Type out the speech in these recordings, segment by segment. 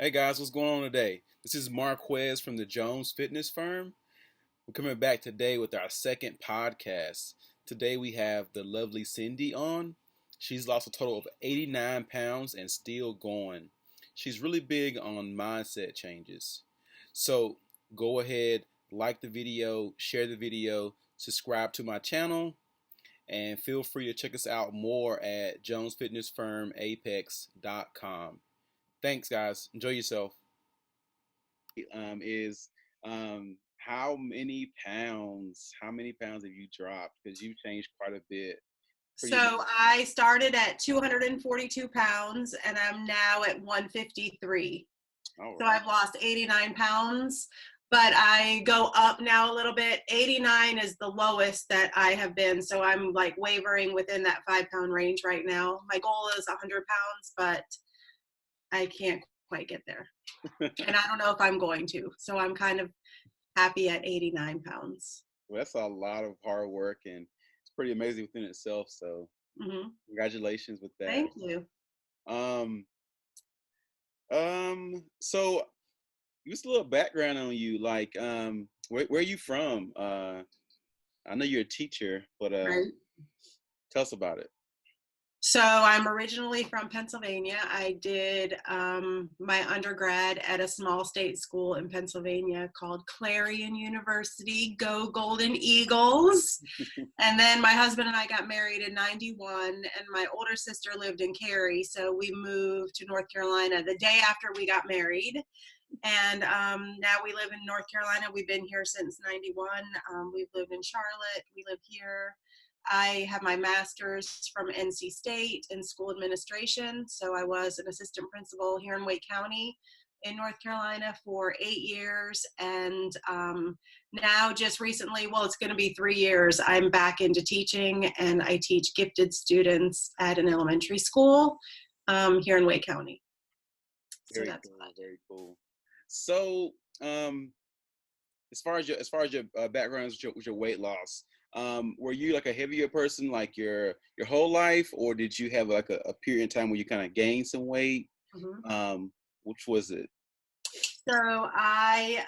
Hey guys, what's going on today? This is Marquez from the Jones Fitness Firm. We're coming back today with our second podcast. Today we have the lovely Cindy on. She's lost a total of 89 pounds and still going. She's really big on mindset changes. So go ahead, like the video, share the video, subscribe to my channel, and feel free to check us out more at jonesfitnessfirmapex.com. Thanks, guys. Enjoy yourself. Is how many pounds have you dropped? Because you changed quite a bit. So I started at 242 pounds and I'm now at 153. All So right. I've lost 89 pounds, but I go up now a little bit. 89 is the lowest that I have been. So I'm like wavering within that 5 pound range right now. My goal is 100 pounds, but I can't quite get there. And I don't know if I'm going to. So I'm kind of happy at 89 pounds. Well, that's a lot of hard work and it's pretty amazing within itself. So congratulations with that. Thank you. So just a little background on you. Like, where are you from? I know you're a teacher, but Right. tell us about it. So I'm originally from Pennsylvania. I did my undergrad at a small state school in Pennsylvania called Clarion University. Go Golden Eagles. And then my husband and I got married in 91, and my older sister lived in Cary. So we moved to North Carolina the day after we got married. And now we live in North Carolina. We've been here since 91. We've lived in Charlotte. We live here. I have my master's from NC State in school administration. So I was an assistant principal here in Wake County in North Carolina for 8 years. And now just recently, well, it's going to be 3 years, I'm back into teaching, and I teach gifted students at an elementary school here in Wake County. Very So that's cool, very cool. So, as far as your background with your weight loss, were you like a heavier person like your whole life, or did you have like a period in time where you kind of gained some weight? Which was it? So I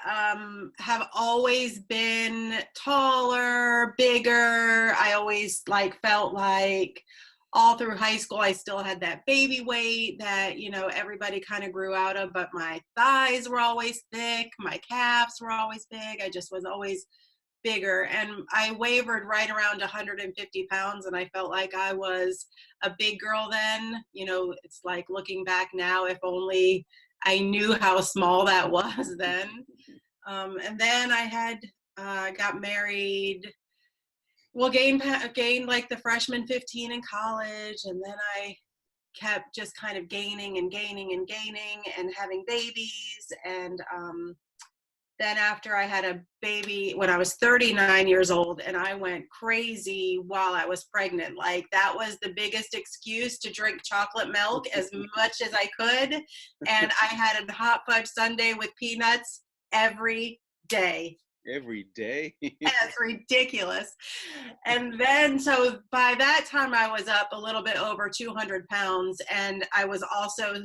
have always been taller, bigger. I always felt like all through high school I still had that baby weight that, everybody kind of grew out of, but my thighs were always thick, my calves were always big. I just was always bigger, and I wavered right around 150 pounds, and I felt like I was a big girl then. It's like looking back now, if only I knew how small that was then. And then I had got married, well, gained like the freshman 15 in college, and then I kept just kind of gaining and gaining and gaining and having babies. And then after I had a baby when I was 39 years old, and I went crazy while I was pregnant. Like, that was the biggest excuse to drink chocolate milk as much as I could. And I had a hot fudge sundae with peanuts every day. Every day? That's ridiculous. And then, so by that time, I was up a little bit over 200 pounds, and I was also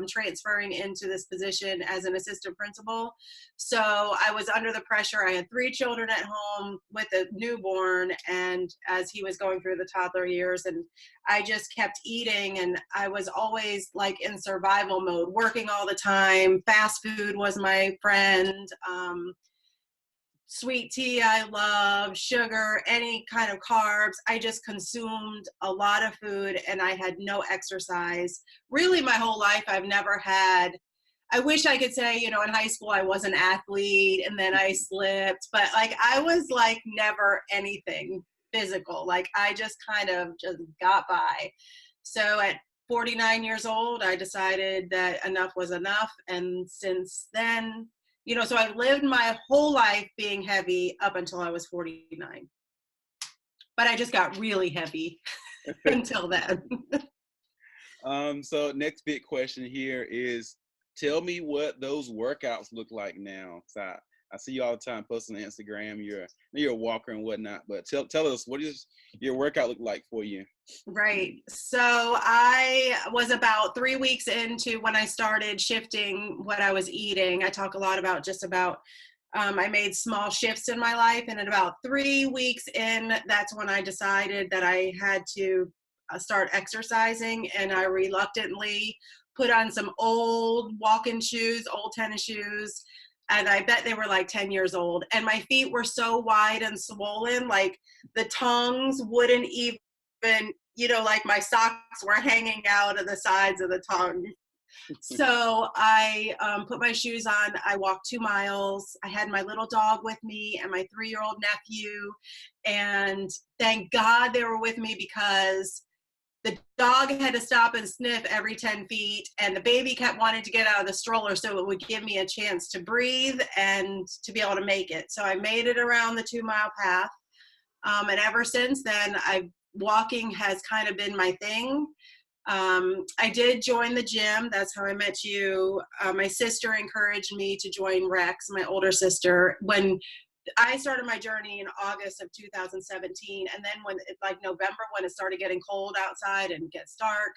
transferring into this position as an assistant principal. So I was under the pressure. I had 3 children at home with a newborn, and as he was going through the toddler years, and I just kept eating, and I was always like in survival mode, working all the time. Fast food was my friend. Sweet tea I love, sugar, any kind of carbs. I just consumed a lot of food, and I had no exercise. Really, my whole life, I've never had, I wish I could say, in high school I was an athlete and then I slipped, but I was never anything physical. I just kind of just got by. So at 49 years old, I decided that enough was enough. And since then, so I lived my whole life being heavy up until I was 49. But I just got really heavy until then. So next big question here is, tell me what those workouts look like now. So I see you all the time posting on Instagram. You're a walker and whatnot. But tell us, what does your workout look like for you? Right. So I was about 3 weeks into when I started shifting what I was eating. I talk a lot about I made small shifts in my life. And at about 3 weeks in, that's when I decided that I had to start exercising. And I reluctantly put on some old walking shoes, old tennis shoes. And I bet they were like 10 years old. And my feet were so wide and swollen, like the tongues wouldn't even, like my socks were hanging out of the sides of the tongue. So I put my shoes on. I walked 2 miles. I had my little dog with me and my 3-year-old nephew. And thank God they were with me, because the dog had to stop and sniff every 10 feet, and the baby kept wanting to get out of the stroller so it would give me a chance to breathe and to be able to make it. So I made it around the 2-mile path. And ever since then, walking has kind of been my thing. I did join the gym. That's how I met you. My sister encouraged me to join Rex, my older sister, when I started my journey in August of 2017. And then November, when it started getting cold outside and gets dark,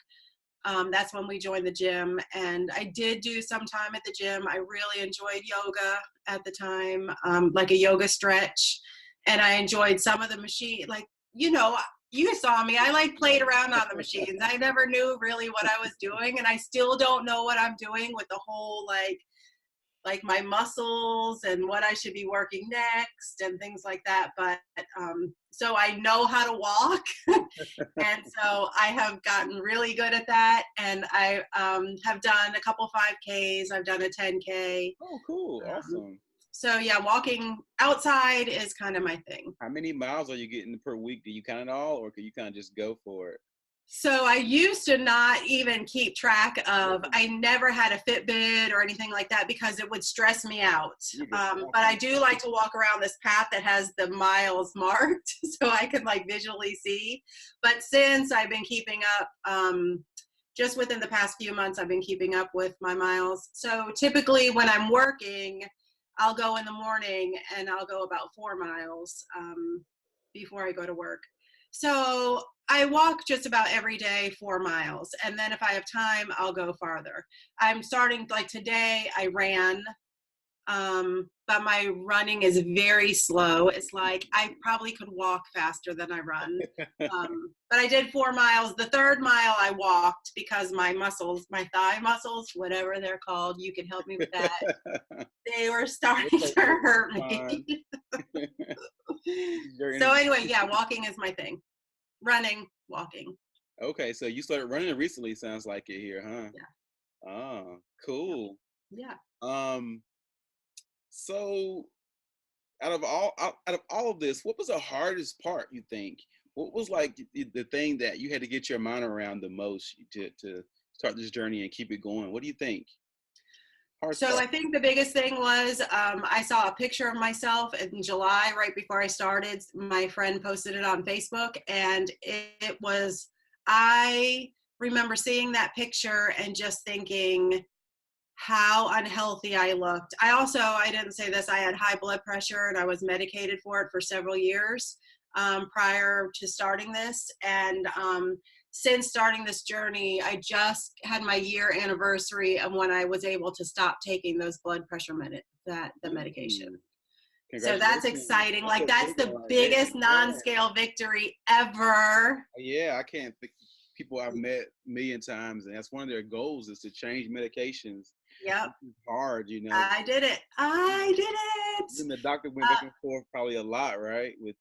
that's when we joined the gym. And I did do some time at the gym. I really enjoyed yoga at the time, like a yoga stretch. And I enjoyed some of the machine, you saw me. I played around on the machines. I never knew really what I was doing, and I still don't know what I'm doing with the whole like my muscles and what I should be working next and things like that. But so I know how to walk, and so I have gotten really good at that. And I have done a couple 5Ks. I've done a 10K. Oh, cool! Awesome. So yeah, walking outside is kind of my thing. How many miles are you getting per week? Do you count it all, or can you kind of just go for it? So I used to not even keep track of, I never had a Fitbit or anything like that because it would stress me out. But I do like to walk around this path that has the miles marked so I can visually see. But since I've been keeping up, just within the past few months, I've been keeping up with my miles. So typically when I'm working, I'll go in the morning and I'll go about 4 miles before I go to work. So I walk just about every day 4 miles. And then if I have time, I'll go farther. I'm starting, today I ran, but my running is very slow. It's like I probably could walk faster than I run. But I did 4 miles. The 3rd mile I walked because my muscles, my thigh muscles, whatever they're called, you can help me with that. They were starting to hurt me. So anyway, yeah, walking is my thing. Running, walking. Okay, so you started running recently, sounds like it here, huh? Yeah. Oh, cool. Yeah. So out of all of this, what was the hardest part, you think? What was the thing that you had to get your mind around the most to start this journey and keep it going? What do you think? So I think the biggest thing was I saw a picture of myself in July right before I started. My friend posted it on Facebook, and it was, I remember seeing that picture and just thinking how unhealthy I looked. I didn't say this, I had high blood pressure and I was medicated for it for several years prior to starting this. And since starting this journey, I just had my year anniversary of when I was able to stop taking those blood pressure the medication. So that's exciting. That's the biggest non-scale victory ever. Yeah, I can't think. People I've met a million times, and that's one of their goals is to change medications. Yep. It's hard, I did it. And the doctor went back and forth probably a lot, right? With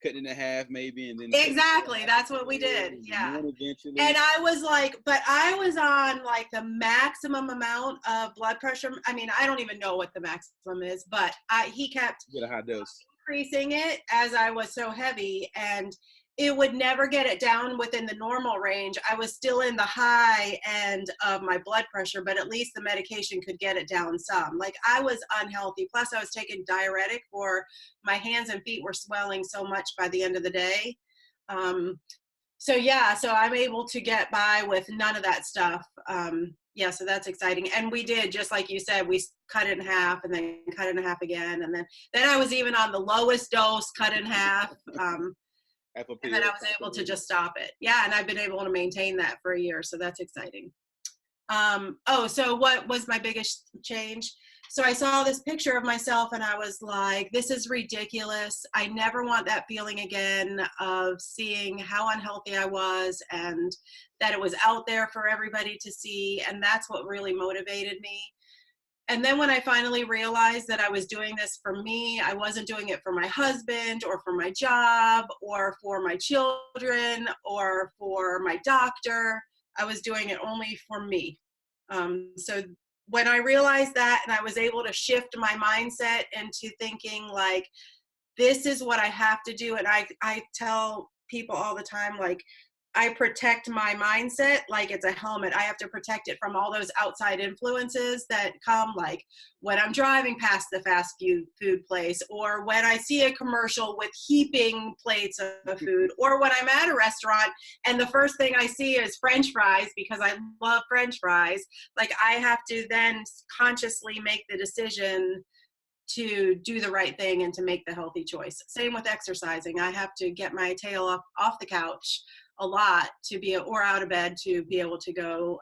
cutting in half maybe, and then exactly, that's what we did. Yeah. And I was but I was on the maximum amount of blood pressure. I mean, I don't even know what the maximum is, but he kept get a high dose increasing it as I was so heavy, and it would never get it down within the normal range. I was still in the high end of my blood pressure, but at least the medication could get it down some. I was unhealthy. Plus I was taking diuretic for my hands and feet were swelling so much by the end of the day. So I'm able to get by with none of that stuff Yeah, so that's exciting. And we did, just like you said, we cut it in half and then cut it in half again. And then I was even on the lowest dose, cut in half. And then I was able to just stop it. Yeah, and I've been able to maintain that for a year, so that's exciting. So what was my biggest change? So I saw this picture of myself and I was like, this is ridiculous. I never want that feeling again of seeing how unhealthy I was and that it was out there for everybody to see. And that's what really motivated me. And then when I finally realized that I was doing this for me, I wasn't doing it for my husband or for my job or for my children or for my doctor. I was doing it only for me. So when I realized that and I was able to shift my mindset into thinking like, this is what I have to do. And I tell people all the time, like, I protect my mindset like it's a helmet. I have to protect it from all those outside influences that come, like when I'm driving past the fast food place, or when I see a commercial with heaping plates of food, or when I'm at a restaurant and the first thing I see is French fries because I love French fries. Like, I have to then consciously make the decision to do the right thing and to make the healthy choice. Same with exercising. I have to get my tail off the couch a lot or out of bed to be able to go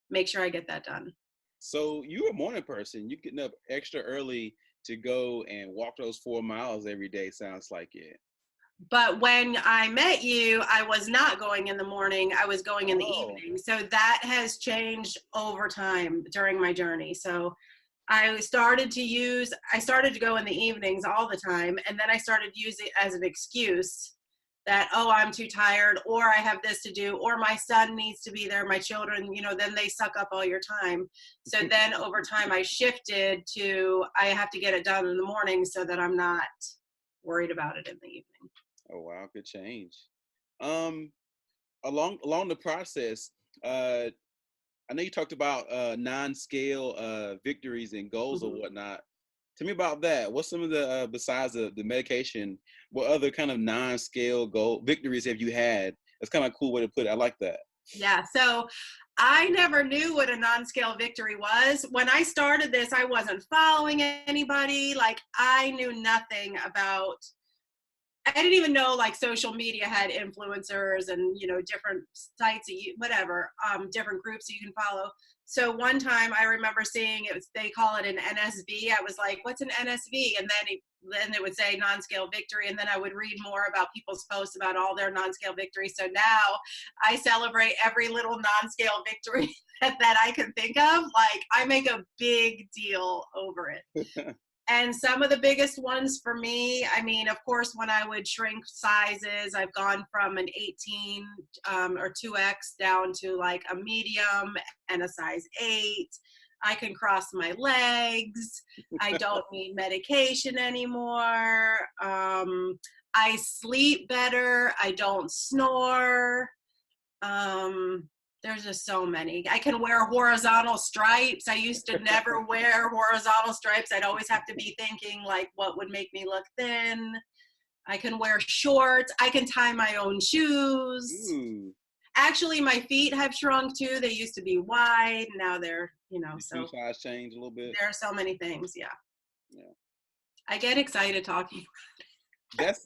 make sure I get that done. So you're a morning person. You're getting up extra early to go and walk those 4 miles every day. Sounds like it. But when I met you, I was not going in the morning. I was going in the evening. So that has changed over time during my journey. So I started to go in the evenings all the time. And then I started using it as an excuse that, oh, I'm too tired, or I have this to do, or my son needs to be there, my children, then they suck up all your time. So then over time I shifted to, I have to get it done in the morning so that I'm not worried about it in the evening. Oh, wow. Good change. Along the process, I know you talked about non-scale victories and goals or whatnot. Tell me about that. What's some of the besides the medication, what other kind of non-scale goal victories have you had? That's kind of a cool way to put it. I like that. Yeah. So I never knew what a non-scale victory was. When I started this, I wasn't following anybody. Like, I knew nothing about, I didn't even know like social media had influencers and, different sites, different groups that you can follow. So one time I remember seeing they call it an NSV. I was like, what's an NSV? And then it would say non-scale victory. And then I would read more about people's posts about all their non-scale victories. So now I celebrate every little non-scale victory that I can think of. Like, I make a big deal over it. And some of the biggest ones for me, I mean, of course, when I would shrink sizes, I've gone from an 18 or 2X down to like a medium and a size 8. I can cross my legs. I don't need medication anymore. I sleep better. I don't snore. There's just so many. I can wear horizontal stripes. I used to never wear horizontal stripes. I'd always have to be thinking like, what would make me look thin? I can wear shorts. I can tie my own shoes. Ooh. Actually, my feet have shrunk too. They used to be wide. Now they're, so size change a little bit. There are so many things. Yeah. Yeah. I get excited talking about it.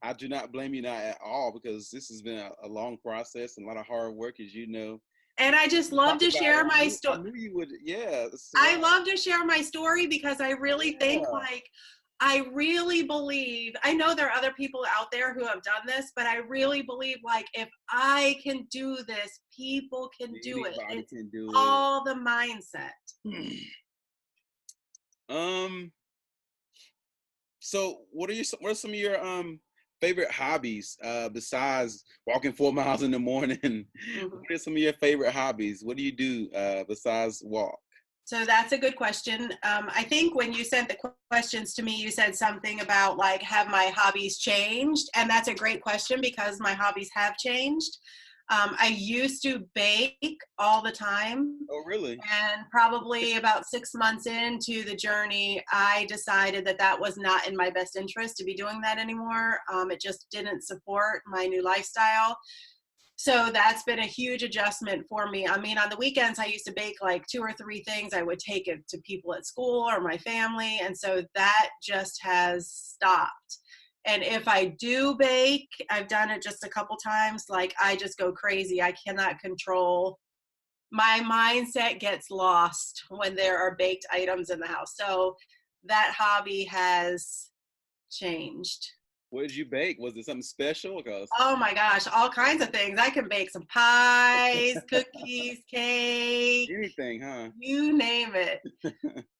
I do not blame you not at all, because this has been a long process and a lot of hard work, as you know. And I just love to share my story. I knew you would. Yeah. I love to share my story because I really think like, I really believe, I know there are other people out there who have done this, but I really believe like, if I can do this, people can do it. It's all the mindset. So what are some of your favorite hobbies besides walking 4 miles in the morning? What are some of your favorite hobbies? What do you do besides walk? So that's a good question. I think when you sent the questions to me, you said something about like, have my hobbies changed? And that's a great question because my hobbies have changed. I used to bake all the time. Oh, really? And probably about 6 months into the journey, I decided that was not in my best interest to be doing that anymore. It just didn't support my new lifestyle. So that's been a huge adjustment for me. I mean, on the weekends, I used to bake like 2 or 3 things. I would take it to people at school or my family. And so that just has stopped. And if I do bake, I've done it just a couple times, like I just go crazy. I cannot control. My mindset gets lost when there are baked items in the house. So that hobby has changed. What did you bake? Was it something special? Because Oh my gosh, all kinds of things. I can bake some pies, cookies, cake, anything, huh? you name it.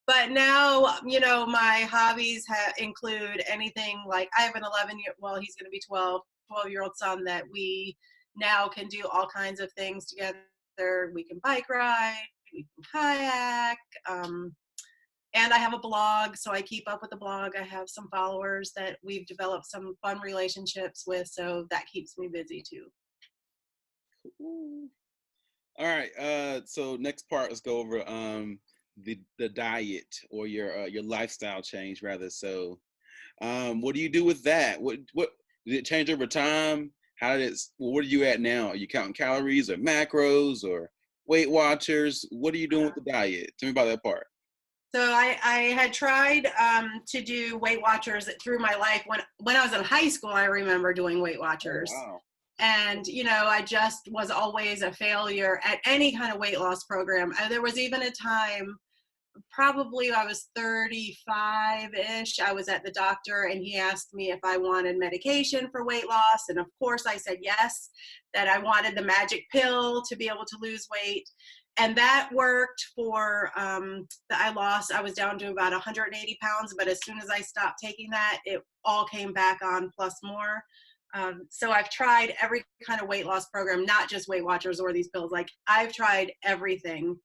But now, my hobbies include anything like I have an 11-year, he's going to be 12-year-old son that we now can do all kinds of things together. We can bike ride, we can kayak, and I have a blog, so I keep up with the blog. I have some followers that we've developed some fun relationships with, so that keeps me busy too. Ooh. All right. So next part, let's go over the diet or your lifestyle change rather. So, what do you do with that? What did it change over time? How did it? Well, what are you at now? Are you counting calories or macros or Weight Watchers? What are you doing with the diet? Tell me about that part. So I had tried to do Weight Watchers through my life. When I was in high school, I remember doing Weight Oh Watchers. wow. And, I just was always a failure at any kind of weight loss program. There was even a time, probably I was 35-ish, I was at the doctor and he asked me if I wanted medication for weight loss. And of course I said yes, that I wanted the magic pill to be able to lose weight. And that worked for, I was down to about 180 pounds, but as soon as I stopped taking that, it all came back on plus more. So I've tried every kind of weight loss program, not just Weight Watchers or these pills. Like I've tried everything.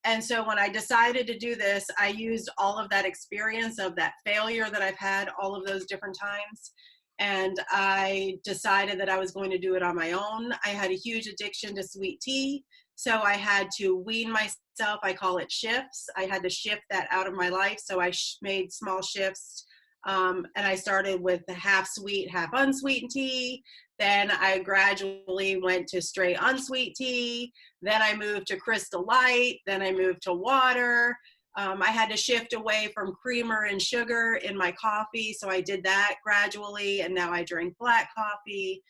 And so when I decided to do this, I used all of that experience of that failure that I've had all of those different times. And I decided that I was going to do it on my own. I had a huge addiction to sweet tea. So I had to wean myself. I call it shifts. I had to shift that out of my life. So I made small shifts. And I started with the half sweet, half unsweetened tea. Then I gradually went to straight unsweet tea. Then I moved to Crystal Light. Then I moved to water. I had to shift away from creamer and sugar in my coffee. So I did that gradually. And now I drink black coffee.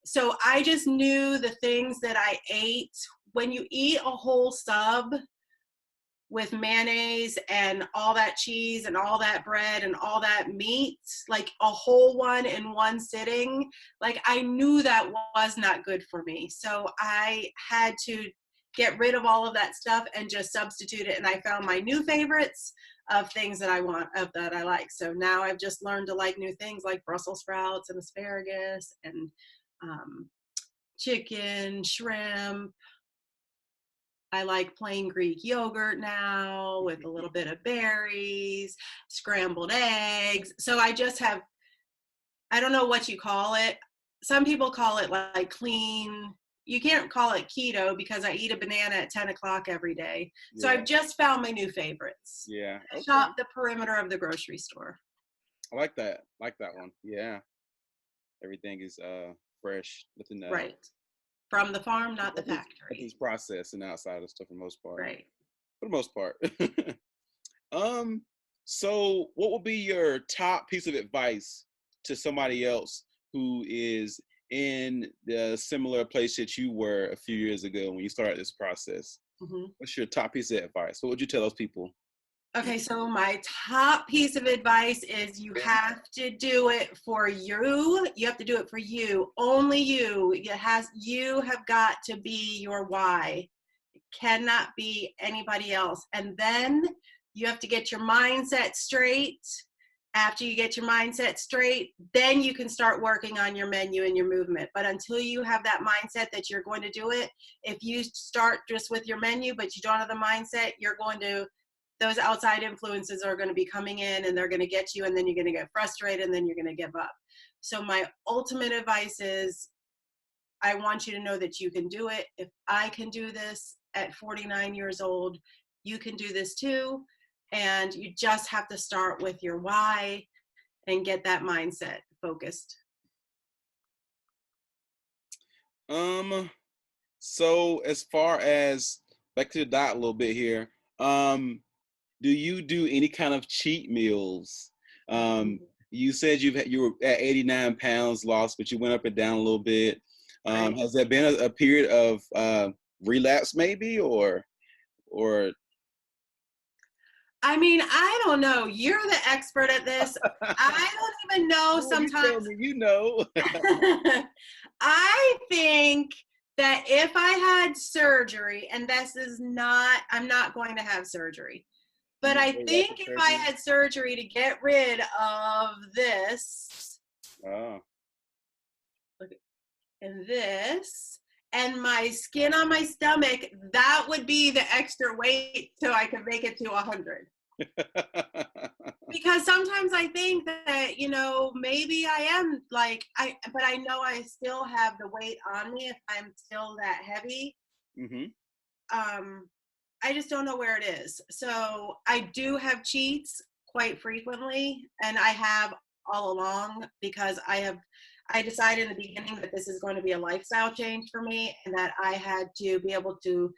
So I just knew the things that I ate. When you eat a whole sub with mayonnaise and all that cheese and all that bread and all that meat, like a whole one in one sitting, like I knew that was not good for me. So I had to get rid of all of that stuff and just substitute it. And I found my new favorites of things that that I like. So now I've just learned to like new things like Brussels sprouts and asparagus and chicken, shrimp. I like plain Greek yogurt now with a little bit of berries, scrambled eggs. So I just have, I don't know what you call it. Some people call it like clean. You can't call it keto because I eat a banana at 10 o'clock every day. So Yeah. I've just found my new favorites. Yeah. I Okay. shop the perimeter of the grocery store. I like that. Like that one. Yeah. Everything is fresh within the Right. From the farm, not the nothing's factory. processed and outside of stuff for the most part. Right. For the most part. So what would be your top piece of advice to somebody else who is in the similar place that you were a few years ago when you started this process? Mm-hmm. What's your top piece of advice? What would you tell those people? Okay, so my top piece of advice is you have to do it for you. You have to do it for you, only you. You have got to be your why. It cannot be anybody else. And then you have to get your mindset straight. After you get your mindset straight, then you can start working on your menu and your movement. But until you have that mindset that you're going to do it, if you start just with your menu, but you don't have the mindset, those outside influences are going to be coming in and they're going to get you, and then you're going to get frustrated and then you're going to give up. So my ultimate advice is I want you to know that you can do it. If I can do this at 49 years old, you can do this too. And you just have to start with your why and get that mindset focused. So as far as back to the diet a little bit here, do you do any kind of cheat meals? You said you were at 89 pounds lost, but you went up and down a little bit. Right. Has there been a period of relapse maybe or I mean, I don't know. You're the expert at this. I don't even know No, you tell sometimes. me, you know. I think that if I had surgery, and this is not, I'm not going to have surgery, but I think Bariatric if I surgery? had surgery to get rid of this Oh. and this and my skin on my stomach, that would be the extra weight so I could make it to 100. Because sometimes I think that, maybe I am but I know I still have the weight on me if I'm still that heavy. Hmm. um I just don't know where it is. So I do have cheats quite frequently, and I have all along, because I decided in the beginning that this is going to be a lifestyle change for me, and that I had to be able to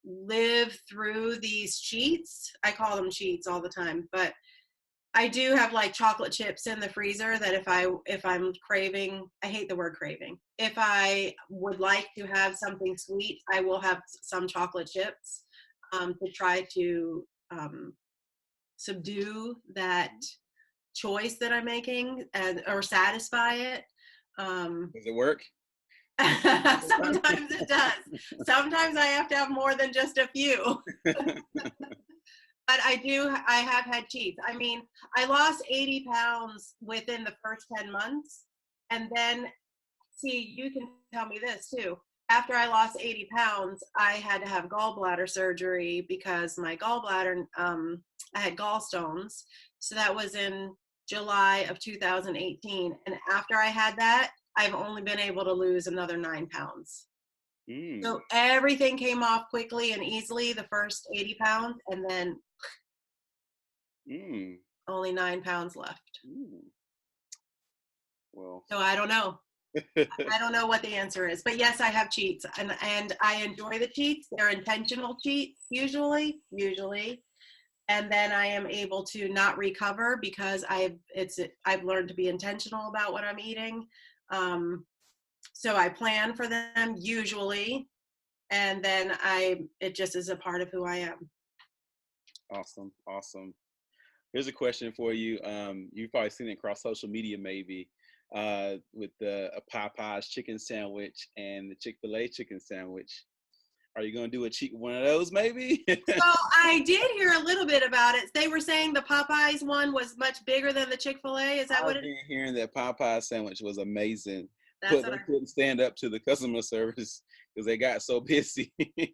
live through these cheats. I call them cheats all the time, but I do have like chocolate chips in the freezer that if I'm craving, I hate the word craving. If I would like to have something sweet, I will have some chocolate chips to try to subdue that choice that I'm making or satisfy it. Does it work? Sometimes it does. Sometimes I have to have more than just a few. But I have had cheats. I mean, I lost 80 pounds within the first 10 months. And then, see, you can tell me this too. After I lost 80 pounds, I had to have gallbladder surgery because my gallbladder, I had gallstones. So that was in July of 2018. And after I had that, I've only been able to lose another 9 pounds. Mm, So everything came off quickly and easily, the first 80 pounds, and then mm, only 9 pounds left. mm. Well, So I don't know. I don't know what the answer is. But yes, I have cheats, and I enjoy the cheats. They're intentional cheats usually. And then I am able to not recover because I've learned to be intentional about what I'm eating. So I plan for them usually, and then it just is a part of who I am. awesome, awesome. Here's a question for you. You've probably seen it across social media, maybe, with the a Popeyes chicken sandwich and the Chick-fil-A chicken sandwich. Are you gonna do a cheat one of those, maybe? So I did hear a little bit about it. They were saying the Popeyes one was much bigger than the Chick-fil-A. Is that what I've it is? been hearing that Popeye sandwich was amazing, That's but what they I heard. couldn't stand up to the customer service because they got so busy. I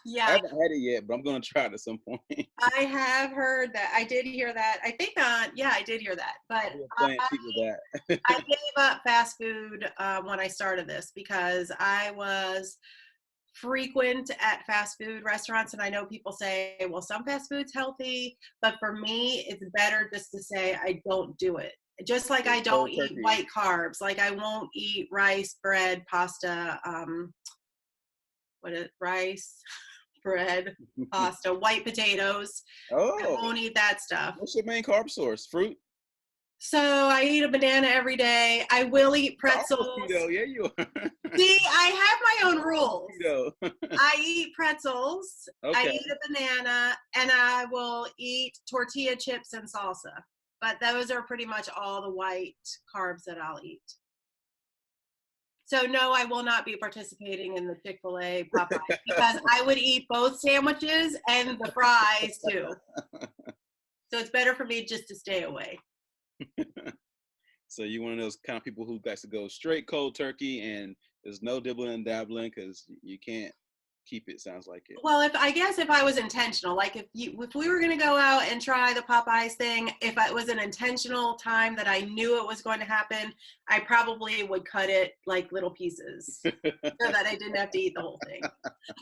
Yeah, haven't had it yet, but I'm gonna try it at some point. I have heard that. I did hear that. I think yeah, I did hear that. But I'll do a plan cheat with that. I gave up fast food when I started this because I was frequent at fast food restaurants, and I know people say, well, some fast food's healthy, but for me it's better just to say I don't do it. Just like I don't Cold eat turkey. white carbs, like I won't eat rice, bread, pasta, rice, bread, pasta, white potatoes. I Oh, won't eat that stuff. what's your main carb source? Fruit? So I eat a banana every day. I will eat You're almost pretzels. keto. Yeah, you are. See, I have my own Almost rules. keto. I eat pretzels, I Okay. eat a banana, and I will eat tortilla chips and salsa. But those are pretty much all the white carbs that I'll eat. So no, I will not be participating in the Chick-fil-A Popeye because I would eat both sandwiches and the fries too. So it's better for me just to stay away. So you're one of those kind of people who likes to go straight cold turkey and there's no dibbling and dabbling because you can't keep it. Sounds like it. Well, I guess if I was intentional, like if we were going to go out and try the Popeyes thing, if it was an intentional time that I knew it was going to happen, I probably would cut it like little pieces so that I didn't have to eat the whole thing.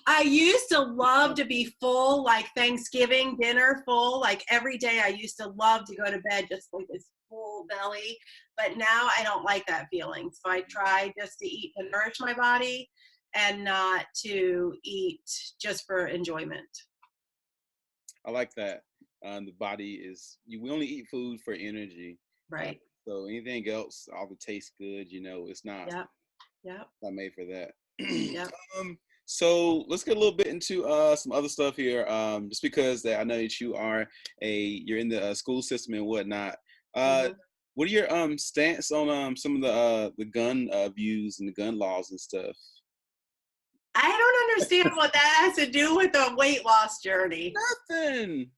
I used to love to be full, like Thanksgiving dinner full, like every day. I used to love to go to bed just like this full belly. But now I don't like that feeling. So I try just to eat to nourish my body and not to eat just for enjoyment. I like that. The body is we only eat food for energy. Uh, Right. so anything else, all the tastes good, it's not Yep. Yep. not made for that. Yep. So let's get a little bit into some other stuff here. Just because that I know that you're in the school system and whatnot. Hmm. What are your stance on some of the gun views and the gun laws and stuff? I don't understand what that has to do with the weight loss journey. Nothing.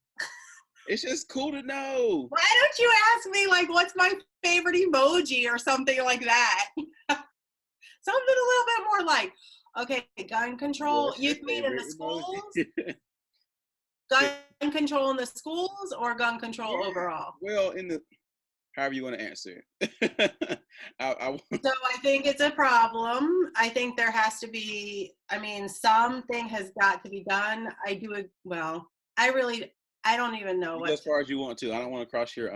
It's just cool to know. Why don't you ask me, like, what's my favorite emoji or something like that? Something a little bit more like, okay, gun control. What's You your mean in the favorite schools? emoji? Gun control in the schools or gun Yeah. control overall? Well, however you want to answer it. I So I think it's a problem. I think there has to be, I mean, something has got to be done. I do it, well, I don't even know you go what as far as you want to. I don't want to cross your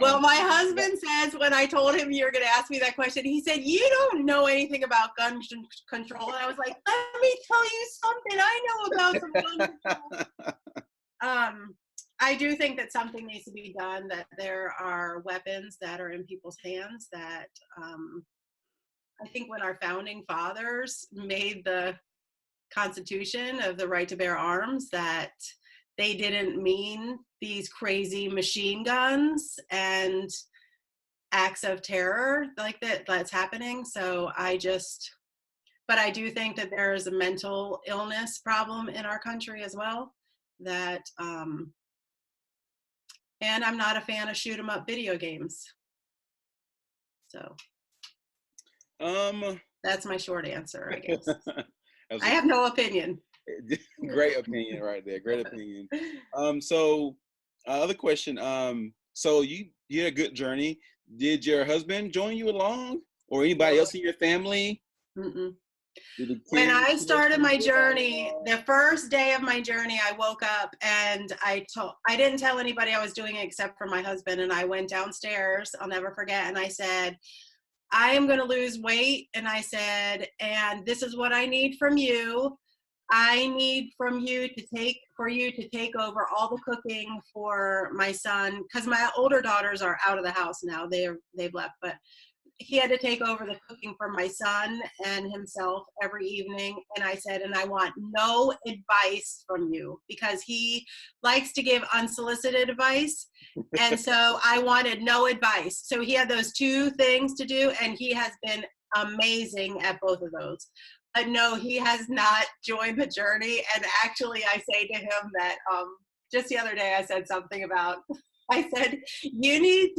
Well, my yeah. husband says when I told him you're going to ask me that question, he said, "You don't know anything about gun control." And I was like, "Let me tell you something I know about some gun control." I do think that something needs to be done, that there are weapons that are in people's hands that I think when our founding fathers made the Constitution of the right to bear arms, that they didn't mean these crazy machine guns and acts of terror like that's happening. So but I do think that there is a mental illness problem in our country as well, that and I'm not a fan of shoot 'em up video games. So um that's my short answer, I guess. that I was have no opinion. a great opinion right there. Great opinion. So other question. So you had a good journey. Did your husband join you along, or anybody No. else in your family? Mm-mm. Did the When kids I started my go journey, along? the first day of my journey, I woke up and I didn't tell anybody I was doing it except for my husband. And I went downstairs, I'll never forget. And I said, I am going to lose weight. And I said, and this is what I need from you. I need for you to take over all the cooking for my son. Cause my older daughters are out of the house now. They've left, but he had to take over the cooking for my son and himself every evening. And I said, and I want no advice from you, because he likes to give unsolicited advice. And so I wanted no advice. So he had those two things to do, and he has been amazing at both of those. But no, he has not joined the journey. And actually, I say to him that just the other day, I said something about, I said, you need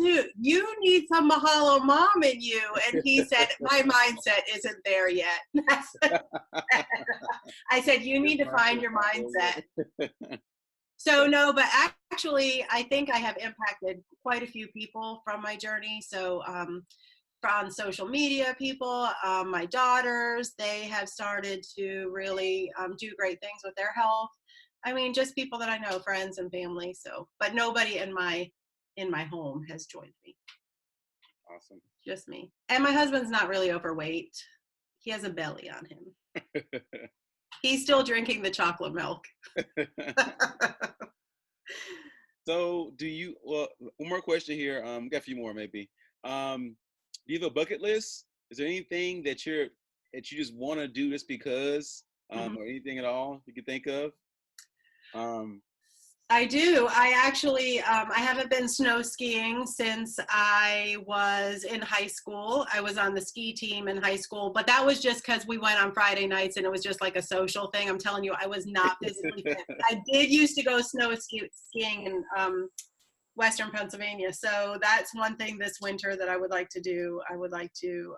some Mahalo mom in you. And he said, my mindset isn't there yet. I said, you need to find your mindset. So no, but actually, I think I have impacted quite a few people from my journey. So on social media, people, my daughters, they have started to really do great things with their health. I mean, just people that I know, friends and family. So, but nobody in my home has joined me. Awesome. Just me. And my husband's not really overweight. He has a belly on him. He's still drinking the chocolate milk. So well, one more question here. We got a few more maybe. Do you have a bucket list? Is there anything that you just want to do just because, or anything at all you can think of? I do. I actually, I haven't been snow skiing since I was in high school. I was on the ski team in high school, but that was just because we went on Friday nights and it was just like a social thing. I'm telling you, I was not physically fit. I did used to go skiing in Western Pennsylvania. So that's one thing this winter that I would like to do. I would like to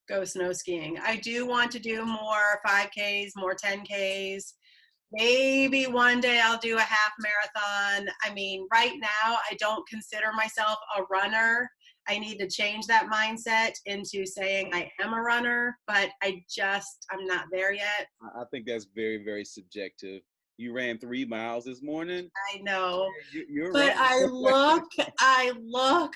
go snow skiing. I do want to do more 5Ks, more 10Ks. Maybe one day I'll do a half marathon. I mean, right now, I don't consider myself a runner. I need to change that mindset into saying I am a runner, but I'm not there yet. I think that's very, very subjective. You ran 3 miles this morning. I know, You're but right. I look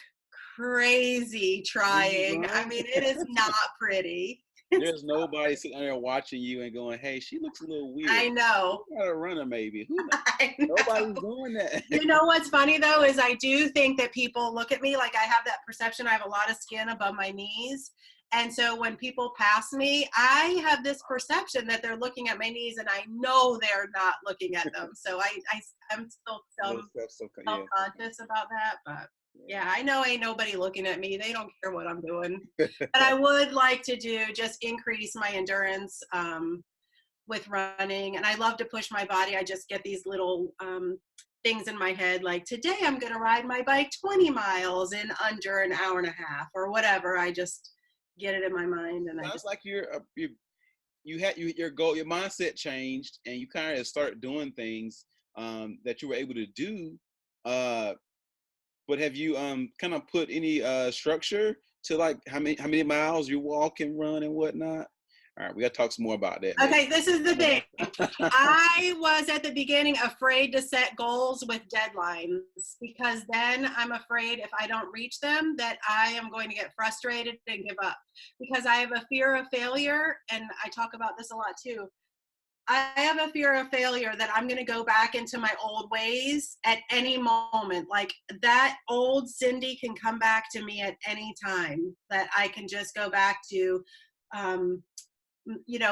crazy When you trying. I run, mean, it is not pretty. there's nobody sitting there watching you and going, "Hey, she looks a little weird." I know. She's not a runner, maybe. Who knows? I know. Nobody's doing that. You know what's funny though is I do think that people look at me like I have that perception. I have a lot of skin above my knees. And so when people pass me, I have this perception that they're looking at my knees and I know they're not looking at them. So I'm still Yeah. self-conscious about that. But yeah, I know ain't nobody looking at me. They don't care what I'm doing. But I would like to just increase my endurance with running. And I love to push my body. I just get these little things in my head like, today I'm going to ride my bike 20 miles in under an hour and a half or whatever. I just get it in my mind. And Sounds like your goal, your mindset changed, and you kind of start doing things that you were able to do. But have you kind of put any structure to like how many miles you walk and run and whatnot? All right, we got to talk some more about that. Okay, this is the thing. I was at the beginning afraid to set goals with deadlines because then I'm afraid if I don't reach them that I am going to get frustrated and give up because I have a fear of failure, and I talk about this a lot too. I have a fear of failure that I'm going to go back into my old ways at any moment. Like that old Cindy can come back to me at any time, that I can just go back to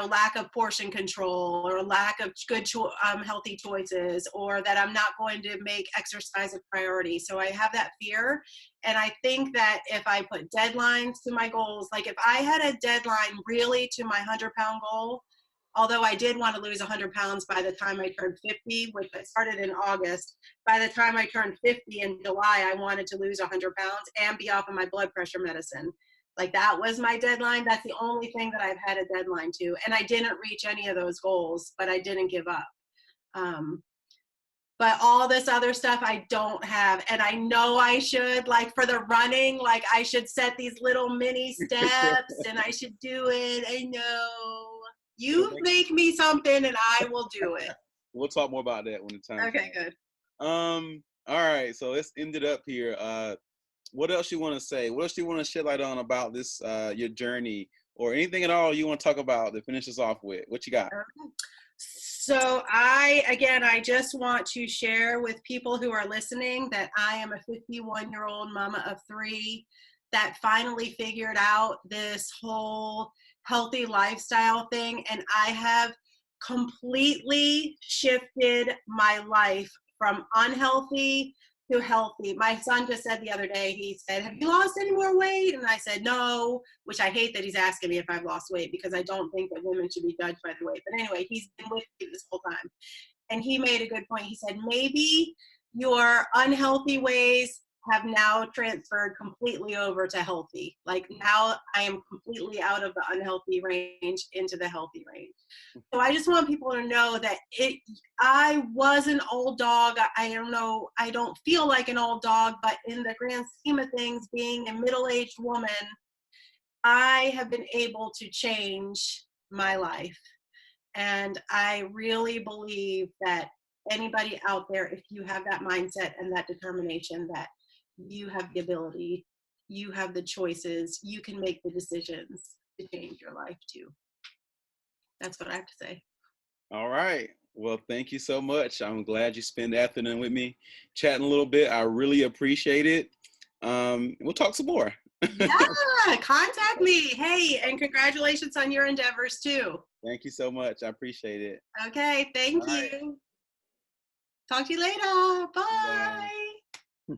lack of portion control or lack of good healthy choices, or that I'm not going to make exercise a priority. So I have that fear, and I think that if I put deadlines to my goals, like if I had a deadline really to my 100-pound goal, although I did want to lose 100 pounds by the time I turned 50, which I started in August. By the time I turned 50 in July, I wanted to lose 100 pounds and be off of my blood pressure medicine. Like that was my deadline. That's the only thing that I've had a deadline to. And I didn't reach any of those goals, but I didn't give up. But all this other stuff I don't have. And I know I should, like for the running, like I should set these little mini steps and I should do it. I know. You make me something and I will do it. We'll talk more about that when the time Okay, good. All right, so let's end it up here. What else you want to say? What else do you want to shed light on about this, your journey, or anything at all you want to talk about to finish us off with? What you got? Okay. So I just want to share with people who are listening that I am a 51-year-old mama of 3 that finally figured out this whole healthy lifestyle thing. And I have completely shifted my life from unhealthy to healthy. My son just said the other day, he said, have you lost any more weight? And I said, no, which I hate that he's asking me if I've lost weight because I don't think that women should be judged by the weight. But anyway, he's been with me this whole time. And he made a good point. He said, maybe your unhealthy ways have now transferred completely over to healthy. Like now I am completely out of the unhealthy range into the healthy range. So I just want people to know that I was an old dog. I don't know, I don't feel like an old dog, but in the grand scheme of things, being a middle-aged woman, I have been able to change my life. And I really believe that anybody out there, if you have that mindset and that determination that you have the ability, you have the choices, you can make the decisions to change your life too. That's what I have to say. All right. Well, thank you so much. I'm glad you spent the afternoon with me chatting a little bit. I really appreciate it. We'll talk some more. Yeah, contact me. Hey, and congratulations on your endeavors too. Thank you so much. I appreciate it. Okay, thank you. Talk to you later. Bye. Bye.